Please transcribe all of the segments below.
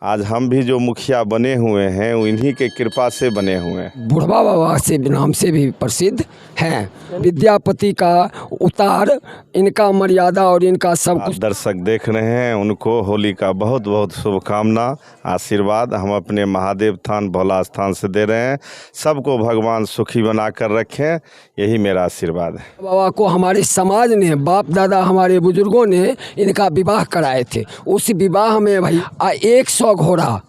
आज हम भी जो मुखिया बने हुए हैं उन्हीं के कृपा से बने हुए हैं। बुढ़वा बाबा से नाम से भी प्रसिद्ध हैं। विद्यापति का उतार, इनका मर्यादा और इनका सब कुछ। दर्शक देख रहे हैं, उनको होली का बहुत बहुत शुभकामना, आशीर्वाद हम अपने महादेव थान भोला स्थान से दे रहे हैं। सबको भगवान सुखी बना कर रखें, यही मेरा आशीर्वाद है। बाबा को हमारे समाज ने, बाप दादा हमारे बुजुर्गों ने इनका विवाह कराए थे। उस विवाह में भाई 100 घोड़ा,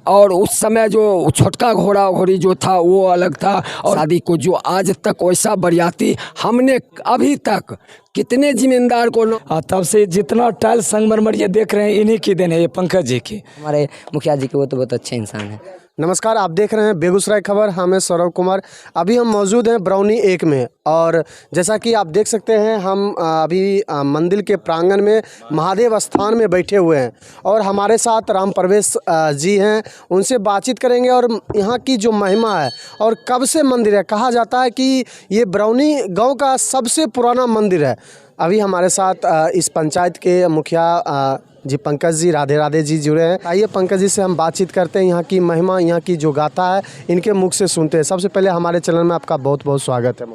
और उस समय जो छोटका घोड़ा घोड़ी जो था वो अलग था। और शादी को जो आज तक वैसा बरियाती हमने अभी तक कितने जिम्मेदार को तब से जितना टाइल संगमरमर ये देख रहे हैं इन्हीं की देन है, ये पंकज जी की। हमारे मुखिया जी के वो तो बहुत अच्छे इंसान हैं। नमस्कार, आप देख रहे हैं बेगूसराय खबर। हम हैं सौरभ कुमार। अभी हम मौजूद हैं बरौनी 1 में, और जैसा कि आप देख सकते हैं हम अभी मंदिर के प्रांगण में महादेव स्थान में बैठे हुए हैं, और हमारे साथ राम प्रवेश जी हैं। उनसे बातचीत करेंगे और यहाँ की जो महिमा है और कब से मंदिर है। कहा जाता है कि ये बरौनी गांव का सबसे पुराना मंदिर है। अभी हमारे साथ इस पंचायत के मुखिया जी पंकज जी, राधे राधे जी जुड़े हैं। आइए पंकज जी से हम बातचीत करते हैं, यहाँ की महिमा, यहाँ की जो गाथा है इनके मुख से सुनते हैं। सबसे पहले हमारे चैनल में आपका बहुत बहुत स्वागत है।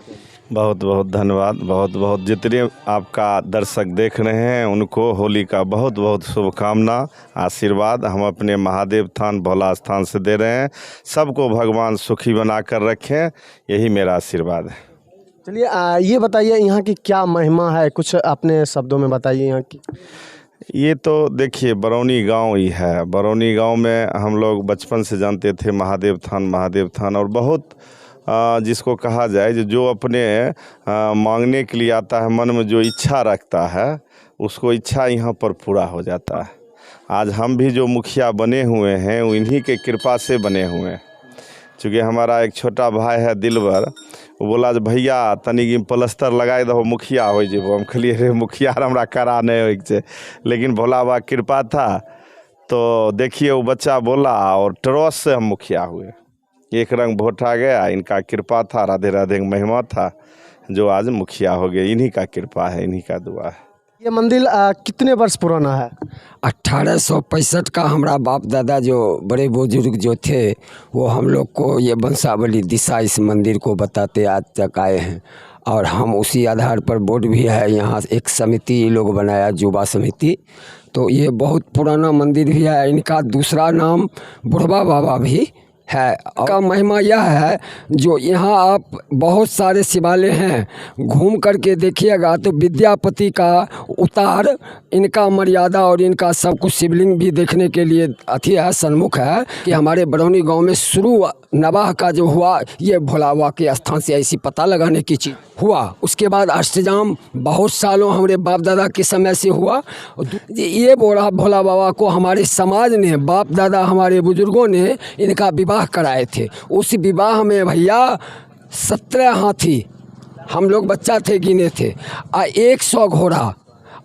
बहुत बहुत धन्यवाद। बहुत बहुत जितने आपका दर्शक देख रहे हैं उनको होली का बहुत बहुत शुभकामना, आशीर्वाद हम अपने महादेव थान भोला स्थान से दे रहे हैं। सबको भगवान सुखी बना कर रखें, यही मेरा आशीर्वाद है। चलिए ये बताइए यहाँ की क्या महिमा है, कुछ अपने शब्दों में बताइए यहाँ की। ये तो देखिए बरौनी गांव ही है। बरौनी गांव में हम लोग बचपन से जानते थे महादेव थान, और बहुत जिसको कहा जाए जो अपने मांगने के लिए आता है, मन में जो इच्छा रखता है उसको इच्छा यहाँ पर पूरा हो जाता है। आज हम भी जो मुखिया बने हुए हैं उन्हीं के कृपा से बने हुए हैं। चूँकि हमारा एक छोटा भाई है दिलवर, वो बोला भैया तनिक प्लस्तर लगाए दो, मुखिया हो जेबो। हम कहलिए रे मुखिया हमरा करा नहीं हो छै, लेकिन भोला बाबा कृपा था। तो देखिए वो बच्चा बोला और ट्रस्ट से हम मुखिया हुए। एक रंग वोट आ गया, इनका कृपा था, राधे राधे महिमा था, जो आज मुखिया हो गए। इन्हीं का कृपा है, इन्हीं का दुआ है। ये मंदिर कितने वर्ष पुराना है? 1865 का हमारा बाप दादा जो बड़े बुजुर्ग जो थे वो हम लोग को ये वंशावली दिशा इस मंदिर को बताते आज तक आए हैं। और हम उसी आधार पर बोर्ड भी है, यहाँ एक समिति लोग बनाया, युवा समिति। तो ये बहुत पुराना मंदिर भी है। इनका दूसरा नाम बुढ़वा बाबा भी है। का महिमा यह है, जो यहाँ आप बहुत सारे शिवालय हैं, घूम करके देखिएगा तो विद्यापति का उतार, इनका मर्यादा और इनका सब कुछ शिवलिंग भी देखने के लिए अथी है, सन्मुख है। कि हमारे बरौनी गांव में शुरू नवाह का जो हुआ ये भोला बाबा के स्थान से ऐसी पता लगाने की चीज़ हुआ। उसके बाद अष्टजाम बहुत सालों हमारे बाप दादा के समय से हुआ। ये भोला बाबा को हमारे समाज ने, बाप दादा हमारे बुजुर्गों ने इनका विवाह कराए थे। उस विवाह में भैया 17 हाथी, हम लोग बच्चा थे गिने थे, 100 घोड़ा,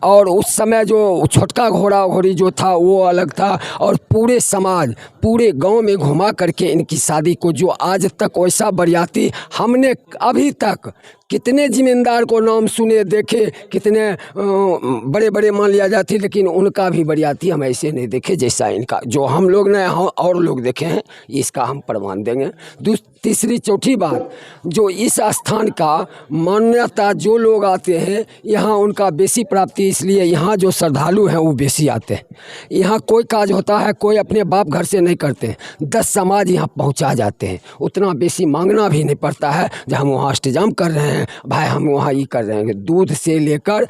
और उस समय जो छोटका घोड़ा घोड़ी जो था वो अलग था। और पूरे समाज, पूरे गांव में घुमा करके इनकी शादी को, जो आज तक वैसा बरियाती हमने अभी तक कितने जिम्मेदार को नाम सुने देखे, कितने बड़े बड़े मान लिया जाती, लेकिन उनका भी बरियाती हम ऐसे नहीं देखे जैसा इनका, जो हम लोग ने और लोग देखे हैं। इसका हम प्रमाण देंगे। तीसरी चौथी बात, जो इस स्थान का मान्यता, जो लोग आते हैं यहाँ उनका बेसी प्राप्ति, इसलिए यहाँ जो श्रद्धालु हैं वो बेसी आते हैं। यहाँ कोई काज होता है कोई अपने बाप घर से नहीं करते, 10 समाज यहाँ पहुँचा जाते हैं। उतना बेसी मांगना भी नहीं पड़ता है। जब हम वहाँ अष्टजाम कर रहे हैं भाई, हम वहाँ ये कर रहे हैं, दूध से लेकर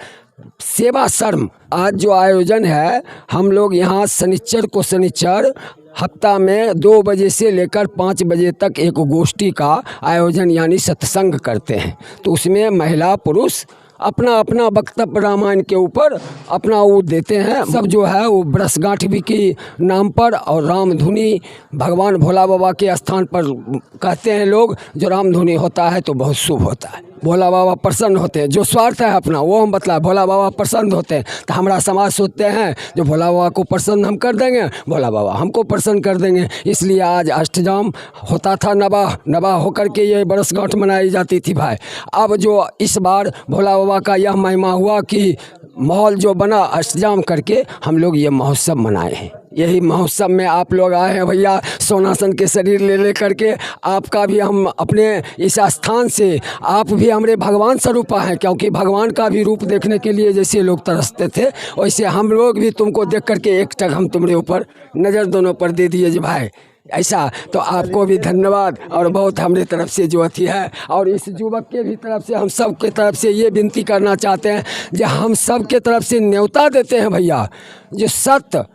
सेवा शर्म। आज जो आयोजन है, हम लोग यहाँ शनिचर को शनिचर हफ्ता में 2 बजे से लेकर 5 बजे तक एक गोष्ठी का आयोजन यानी सत्संग करते हैं। तो उसमें महिला पुरुष अपना अपना वक्तव्य रामायण के ऊपर अपना वो देते हैं। सब जो है वो बरसगांठ भी की नाम पर और रामधुनी भगवान भोला बाबा के स्थान पर कहते हैं लोग। जो रामधुनी होता है तो बहुत शुभ होता है, भोला बाबा प्रसन्न होते हैं। जो स्वार्थ है अपना वो हम बतलाए, भोला बाबा प्रसन्न होते हैं। तो हमारा समाज सोचते हैं जो भोला बाबा को प्रसन्न हम कर देंगे, भोला बाबा हमको प्रसन्न कर देंगे। इसलिए आज अष्टजाम होता था, नवाह होकर के ये बरसगांठ मनाई जाती थी भाई। अब जो इस बार भोला बाबा का यह महिमा हुआ कि माहौल जो बना अष्टजाम करके हम लोग ये महोत्सव मनाए हैं। यही महोत्सव में आप लोग आए हैं भैया, सोनासन के शरीर ले करके। आपका भी हम अपने इस स्थान से, आप भी हमारे भगवान स्वरूप हैं, क्योंकि भगवान का भी रूप देखने के लिए जैसे लोग तरसते थे वैसे हम लोग भी तुमको देख करके एक टक हम तुम्हारे ऊपर नज़र दोनों पर दे दिए जी भाई, ऐसा। तो आपको भी धन्यवाद, और बहुत हमारे तरफ से जो अथी है, और इस युवक के भी तरफ से हम सब के तरफ से ये विनती करना चाहते हैं जो हम सब के तरफ से न्योता देते हैं भैया, जो सत्य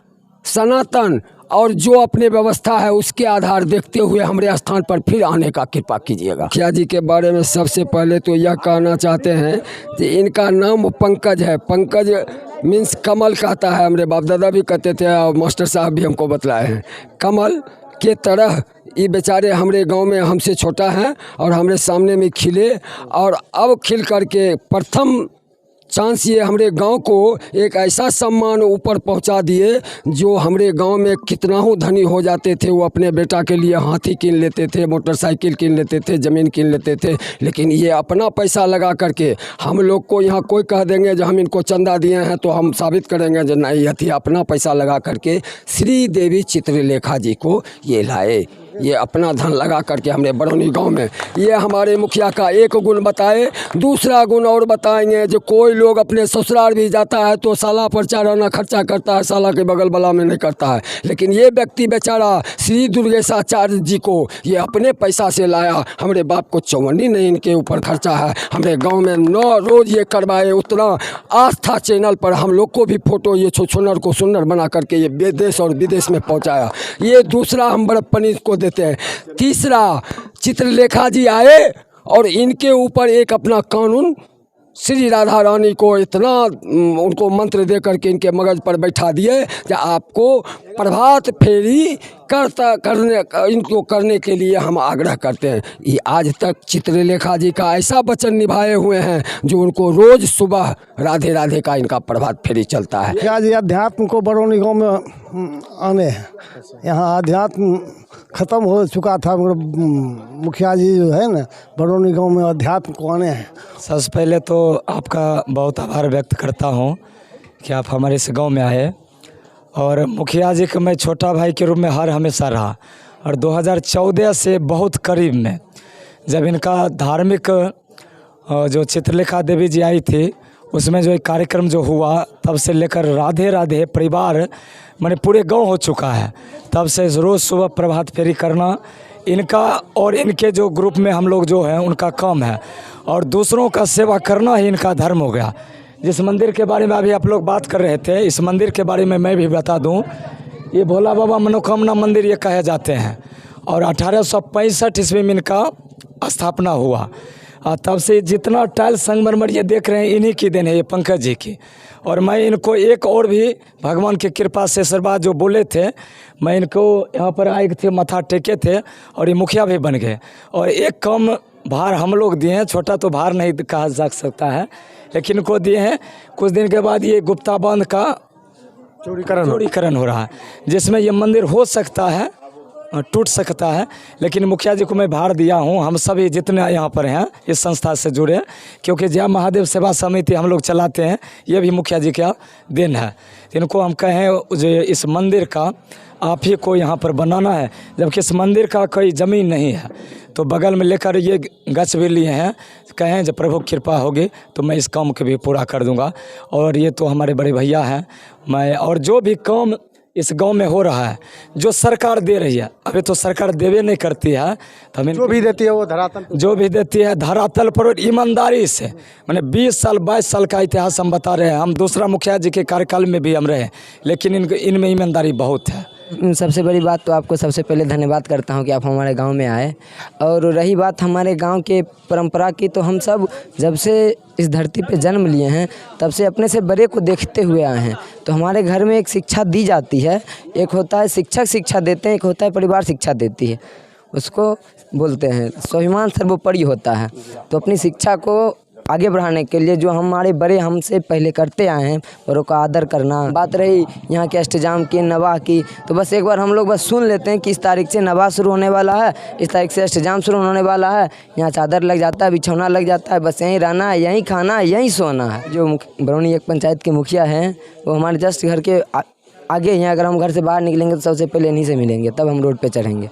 सनातन और जो अपने व्यवस्था है उसके आधार देखते हुए हमारे स्थान पर फिर आने का कृपा कीजिएगा। मुखिया जी के बारे में सबसे पहले तो यह कहना चाहते हैं कि इनका नाम पंकज है। पंकज मीन्स कमल कहता है, हमारे बाप दादा भी कहते थे और मास्टर साहब भी हमको बतलाए हैं। कमल के तरह ये बेचारे हमारे गांव में हमसे छोटा हैं और हमारे सामने में खिले, और अब खिल करके प्रथम चांस ये हमारे गांव को एक ऐसा सम्मान ऊपर पहुंचा दिए, जो हमारे गांव में कितना हो धनी हो जाते थे, वो अपने बेटा के लिए हाथी कीन लेते थे, मोटरसाइकिल कीन लेते थे, ज़मीन कीन लेते थे, लेकिन ये अपना पैसा लगा करके हम लोग को यहाँ कोई कह देंगे जो हम इनको चंदा दिए हैं तो हम साबित करेंगे जो नहीं, यथी अपना पैसा लगा करके श्री देवी चित्रलेखा जी को ये लाए। ये अपना धन लगा करके हमने बरौनी गांव में, ये हमारे मुखिया का एक गुण बताए। दूसरा गुण और बताएंगे, जो कोई लोग अपने ससुराल भी जाता है तो साला पर चाराना खर्चा करता है, साला के बगल बला में नहीं करता है, लेकिन ये व्यक्ति बेचारा श्री दुर्गेशाचार्य जी को ये अपने पैसा से लाया। हमारे बाप को चौवन्नी नहीं इनके ऊपर खर्चा है, हमारे गाँव में 9 रोज़ ये करवाए। उतना आस्था चैनल पर हम लोग को भी फोटो ये छुछुनर को सुंदर बना करके ये देश और विदेश में पहुँचाया। ये दूसरा हम बड़प्पनी को देते हैं। तीसरा, चित्रलेखा जी आए और इनके ऊपर एक अपना कानून श्री राधा रानी को इतना उनको मंत्र दे करके इनके मगज पर बैठा दिए कि आपको प्रभात फेरी इनको करने के लिए हम आग्रह करते हैं। ये आज तक चित्रलेखा जी का ऐसा वचन निभाए हुए हैं जो उनको रोज़ सुबह राधे राधे का इनका प्रभात फेरी चलता है। मुखिया जी अध्यात्म को बरौनी गांव में आने हैं, यहाँ अध्यात्म ख़त्म हो चुका था, मगर मुखिया जी जो है ना बरौनी गांव में अध्यात्म को आने हैं। सबसे पहले तो आपका बहुत आभार व्यक्त करता हूँ कि आप हमारे इस गांव में आए, और मुखिया जी का मैं छोटा भाई के रूप में हर हमेशा रहा, और 2014 से बहुत करीब में जब इनका धार्मिक जो चित्रलेखा देवी जी आई थी उसमें जो एक कार्यक्रम जो हुआ, तब से लेकर राधे राधे परिवार माने पूरे गांव हो चुका है। तब से रोज़ सुबह प्रभात फेरी करना इनका और इनके जो ग्रुप में हम लोग जो हैं उनका काम है, और दूसरों का सेवा करना ही इनका धर्म हो गया। जिस मंदिर के बारे में अभी आप लोग बात कर रहे थे, इस मंदिर के बारे में मैं भी बता दूं, ये भोला बाबा मनोकामना मंदिर ये कहे जाते हैं, और 1865 ईस्वी में इनका स्थापना हुआ। तब से जितना टाइल संगमरमर ये देख रहे हैं इन्हीं की देन है, ये पंकज जी की। और मैं इनको एक और भी भगवान की कृपा से आशीर्वाद जो बोले थे, मैं इनको यहाँ पर आए थे, मथा टेके थे, और ये मुखिया भी बन गए। और एक कम भार हम लोग दिए हैं, छोटा तो भार नहीं कहा जा सकता है, लेकिन इनको दिए हैं। कुछ दिन के बाद ये गुप्ता बांध का चौड़ीकरण हो रहा है, जिसमें ये मंदिर हो सकता है टूट सकता है, लेकिन मुखिया जी को मैं भार दिया हूँ। हम सभी जितने यहाँ पर हैं इस संस्था से जुड़े, क्योंकि जय महादेव सेवा समिति हम लोग चलाते हैं, ये भी मुखिया जी का दिन है। इनको हम कहें जो इस मंदिर का आप ही को यहाँ पर बनाना है, जबकि इस मंदिर का कोई ज़मीन नहीं है, तो बगल में लेकर ये गच भी लिए हैं। कहें जब प्रभु कृपा होगी तो मैं इस काम को भी पूरा कर दूंगा। और ये तो हमारे बड़े भैया हैं, मैं और जो भी काम इस गांव में हो रहा है, जो सरकार दे रही है, अभी तो सरकार देवे नहीं करती है, तो हमें जो भी देती है वो धरातल, जो भी देती है धरातल पर और ईमानदारी से, मैंने 20 साल 22 साल का इतिहास हम बता रहे हैं। हम दूसरा मुखिया जी के कार्यकाल में भी हम रहे, लेकिन इनमें ईमानदारी बहुत है। सबसे बड़ी बात तो आपको सबसे पहले धन्यवाद करता हूं कि आप हमारे गांव में आए। और रही बात हमारे गांव के परंपरा की, तो हम सब जब से इस धरती पे जन्म लिए हैं तब से अपने से बड़े को देखते हुए आए हैं। तो हमारे घर में एक शिक्षा दी जाती है, एक होता है शिक्षक शिक्षा देते हैं, एक होता है परिवार शिक्षा देती है, उसको बोलते हैं स्वाभिमान सर्वोपरि होता है। तो अपनी शिक्षा को आगे बढ़ाने के लिए जो हमारे बड़े हमसे पहले करते आए हैं, बड़ों का आदर करना। बात रही यहाँ के अष्टजाम की, नवाह की, तो बस एक बार हम लोग बस सुन लेते हैं कि इस तारीख से नवाह शुरू होने वाला है, इस तारीख से अष्टजाम शुरू होने वाला है, यहाँ चादर लग जाता है, बिछौना लग जाता है, बस यहीं रहना है, यहीं खाना है, यहीं सोना है। जो बरौनी एक पंचायत के मुखिया हैं वो हमारे जस्ट घर के आगे हैं, अगर हम घर से बाहर निकलेंगे तो सबसे पहले इन्हीं से मिलेंगे, तब हम रोड पे चढ़ेंगे।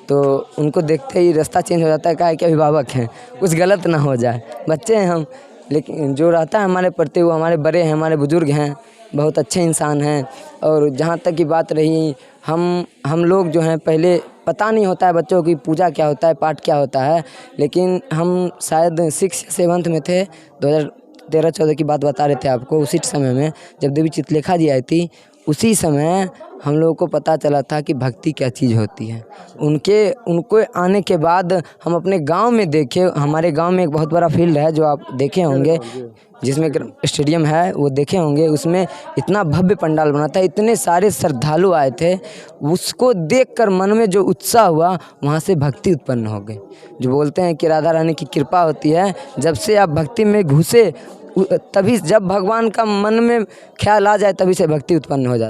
तो उनको देखते ही रास्ता चेंज हो जाता है, क्या है कि अभिभावक हैं, कुछ गलत ना हो जाए, बच्चे हैं हम, लेकिन जो रहता है हमारे प्रति वो हमारे बड़े हैं, हमारे बुजुर्ग हैं, बहुत अच्छे इंसान हैं। और जहाँ तक की बात रही हम लोग जो हैं पहले पता नहीं होता है बच्चों की पूजा क्या होता है, पाठ क्या होता है, लेकिन हम शायद 6 या 7th में थे, 2013-14 की बात बता रहे थे आपको। उसी समय में जब देवी चित्रलेखा जी आई थी, उसी समय हम लोगों को पता चला था कि भक्ति क्या चीज़ होती है। उनको आने के बाद हम अपने गांव में देखे, हमारे गांव में एक बहुत बड़ा फील्ड है जो आप देखे होंगे, जिसमें स्टेडियम है, वो देखे होंगे। उसमें इतना भव्य पंडाल बना था, इतने सारे श्रद्धालु आए थे, उसको देखकर मन में जो उत्साह हुआ, वहाँ से भक्ति उत्पन्न हो गई। जो बोलते हैं कि राधा रानी की कृपा होती है, जब से आप भक्ति में घुसे तभी, जब भगवान का मन में ख्याल आ जाए तभी से भक्ति उत्पन्न हो जाती है।